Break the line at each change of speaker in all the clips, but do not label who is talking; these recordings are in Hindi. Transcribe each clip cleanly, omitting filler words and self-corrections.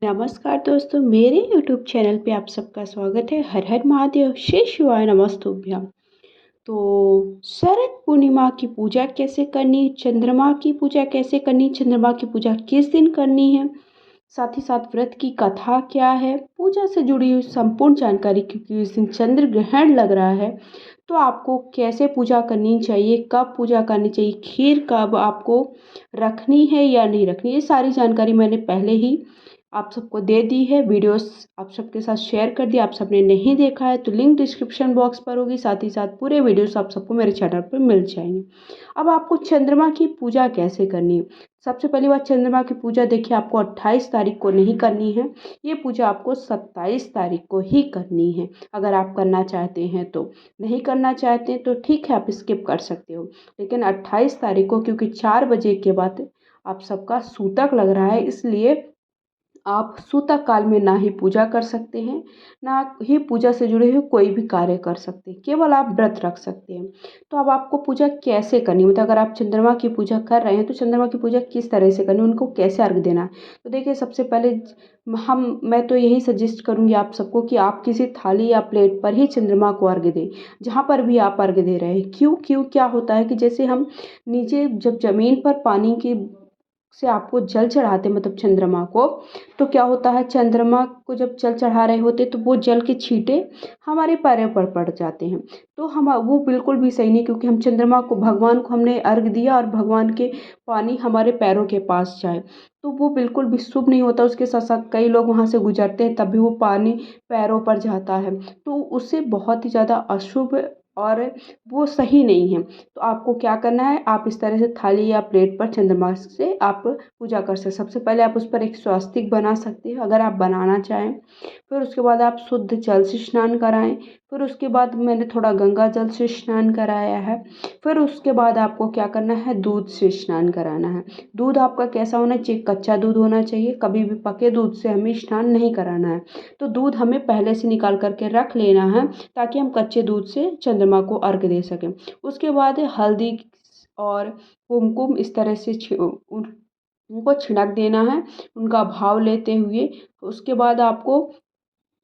नमस्कार दोस्तों, मेरे यूट्यूब चैनल पे आप सबका स्वागत है। हर हर महादेव, श्री शिवाय नमस्तुभ्यं। तो शरद पूर्णिमा की पूजा कैसे करनी, चंद्रमा की पूजा कैसे करनी, चंद्रमा की पूजा किस दिन करनी है, साथ ही साथ व्रत की कथा क्या है, पूजा से जुड़ी हुई संपूर्ण जानकारी, क्योंकि इस दिन चंद्र ग्रहण लग रहा है तो आपको कैसे पूजा करनी चाहिए, कब पूजा करनी चाहिए, खीर कब आपको रखनी है या नहीं रखनी, ये सारी जानकारी मैंने पहले ही आप सबको दे दी है। वीडियोस आप सबके साथ शेयर कर दिया, आप सबने नहीं देखा है तो लिंक डिस्क्रिप्शन बॉक्स पर होगी, साथ ही साथ पूरे वीडियोस आप सबको मेरे चैनल पर मिल जाएंगे। अब आपको चंद्रमा की पूजा कैसे करनी है। सबसे पहली बात, चंद्रमा की पूजा देखिए आपको 28 तारीख को नहीं करनी है, ये पूजा आपको 27 तारीख को ही करनी है। अगर आप करना चाहते हैं तो, नहीं करना चाहते हैं तो ठीक है, आप स्किप कर सकते हो। लेकिन 28 तारीख को, क्योंकि 4 बजे के बाद आप सबका सूतक लग रहा है, इसलिए आप सूतक काल में ना ही पूजा कर सकते हैं, ना ही पूजा से जुड़े हुए कोई भी कार्य कर सकते हैं, केवल आप व्रत रख सकते हैं। तो अब आपको पूजा कैसे करनी है, मतलब अगर आप चंद्रमा की पूजा कर रहे हैं तो चंद्रमा की पूजा किस तरह से करनी है, उनको कैसे अर्घ देना है। तो देखिए, सबसे पहले मैं तो यही सजेस्ट करूँगी आप सबको कि आप किसी थाली या प्लेट पर ही चंद्रमा को अर्घ दें, जहाँ पर भी आप अर्घ दे रहे हैं। क्यों क्यों क्या होता है कि जैसे हम नीचे जब ज़मीन पर पानी की से आपको जल चढ़ाते, मतलब चंद्रमा को, तो क्या होता है, चंद्रमा को जब जल चढ़ा रहे होते तो वो जल के छींटे हमारे पैरों पर पड़ जाते हैं। तो हम वो बिल्कुल भी सही नहीं, क्योंकि हम चंद्रमा को, भगवान को हमने अर्घ दिया और भगवान के पानी हमारे पैरों के पास जाए, तो वो बिल्कुल भी शुभ नहीं होता। उसके साथ साथ कई लोग वहाँ से गुजरते हैं तब भी वो पानी पैरों पर जाता है, तो उससे बहुत ही ज़्यादा अशुभ और वो सही नहीं है। तो आपको क्या करना है, आप इस तरह से थाली या प्लेट पर चंद्रमा से आप पूजा कर सकते। सबसे पहले आप उस पर एक स्वास्तिक बना सकते हैं, अगर आप बनाना चाहें। फिर उसके बाद आप शुद्ध जल से स्नान कराएं। फिर उसके बाद मैंने थोड़ा गंगा जल से स्नान कराया है। फिर उसके बाद आपको क्या करना है, दूध से स्नान कराना है। दूध आपका कैसा होना चाहिए, कच्चा दूध होना चाहिए, कभी भी पके दूध से हमें स्नान नहीं कराना है। तो दूध हमें पहले से निकाल करके रख लेना है, ताकि हम कच्चे दूध से चंद्रमा को अर्घ दे सकें। उसके बाद हल्दी और कुमकुम इस तरह से उनको छिड़क देना है, उनका भाव लेते हुए। उसके बाद आपको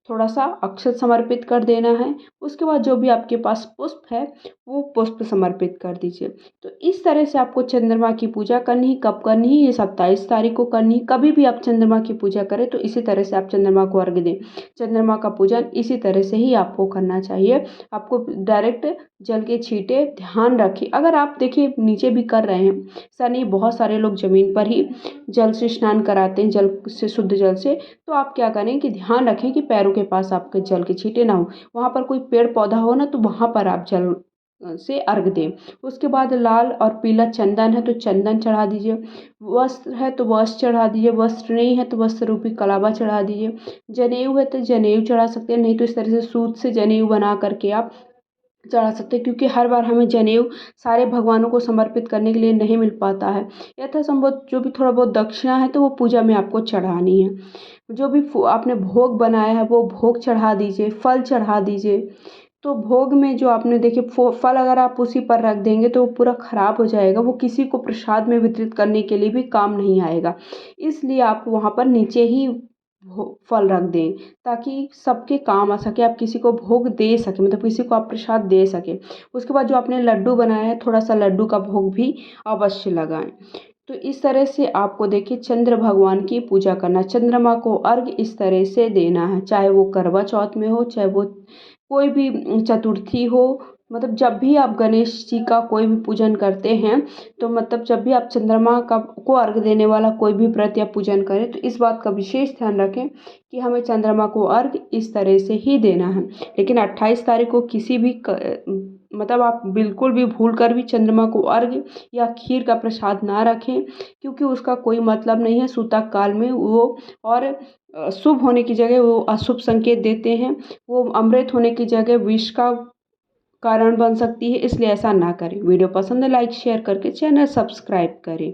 थोड़ा सा अक्षत समर्पित कर देना है। उसके बाद जो भी आपके पास पुष्प है वो पुष्प समर्पित कर दीजिए। तो इस तरह से आपको चंद्रमा की पूजा करनी है। कब करनी है, ये 27 तारीख को करनी है। कभी भी आप चंद्रमा की पूजा करें तो इसी तरह से आप चंद्रमा को अर्घ दें। चंद्रमा का पूजन इसी तरह से ही आपको करना चाहिए। आपको डायरेक्ट जल के छींटे ध्यान रखिए। अगर आप देखिए नीचे भी कर रहे हैं, ऐसा नहीं, बहुत सारे लोग ज़मीन पर ही जल से स्नान कराते हैं, जल से, शुद्ध जल से। तो आप क्या करें कि ध्यान रखें कि पैरों के पास आपके जल के छींटे ना हो। वहाँ पर कोई पेड़ पौधा हो ना, तो वहाँ पर आप जल से अर्घ दें। उसके बाद लाल और पीला चंदन है तो चंदन चढ़ा दीजिए, वस्त्र है तो वस्त्र चढ़ा दीजिए, वस्त्र नहीं है तो वस्त्र रूपी कलावा चढ़ा दीजिए, जनेऊ है तो जनेऊ चढ़ा सकते हैं, नहीं तो इस तरह से सूत से जनेऊ बना करके आप चढ़ा सकते हैं। क्योंकि हर बार हमें जनेऊ सारे भगवानों को समर्पित करने के लिए नहीं मिल पाता है। यथासंभव जो भी थोड़ा बहुत दक्षिणा है तो वो पूजा में आपको चढ़ानी है। जो भी आपने भोग बनाया है वो भोग चढ़ा दीजिए, फल चढ़ा दीजिए। तो भोग में जो आपने देखिए फल अगर आप उसी पर रख देंगे तो वो पूरा ख़राब हो जाएगा, वो किसी को प्रसाद में वितरित करने के लिए भी काम नहीं आएगा। इसलिए आप वहाँ पर नीचे ही फल रख दें, ताकि सबके काम आ सके, आप किसी को भोग दे सकें, मतलब किसी को आप प्रसाद दे सकें। उसके बाद जो आपने लड्डू बनाया है, थोड़ा सा लड्डू का भोग भी अवश्य लगाएं। तो इस तरह से आपको देखिए चंद्र भगवान की पूजा करना, चंद्रमा को अर्घ इस तरह से देना है, चाहे वो करवा चौथ में हो, चाहे वो कोई भी चतुर्थी हो। मतलब जब भी आप गणेश जी का कोई भी पूजन करते हैं, तो मतलब जब भी आप चंद्रमा का को अर्घ देने वाला कोई भी व्रत या पूजन करें तो इस बात का विशेष ध्यान रखें कि हमें चंद्रमा को अर्घ इस तरह से ही देना है। लेकिन 28 तारीख को किसी भी मतलब आप बिल्कुल भी भूल कर भी चंद्रमा को अर्घ या खीर का प्रसाद ना रखें, क्योंकि उसका कोई मतलब नहीं है। सूतक काल में वो, और शुभ होने की जगह वो अशुभ संकेत देते हैं, वो अमृत होने की जगह विष का कारण बन सकती है, इसलिए ऐसा ना करें। वीडियो पसंद है लाइक शेयर करके चैनल सब्सक्राइब करें।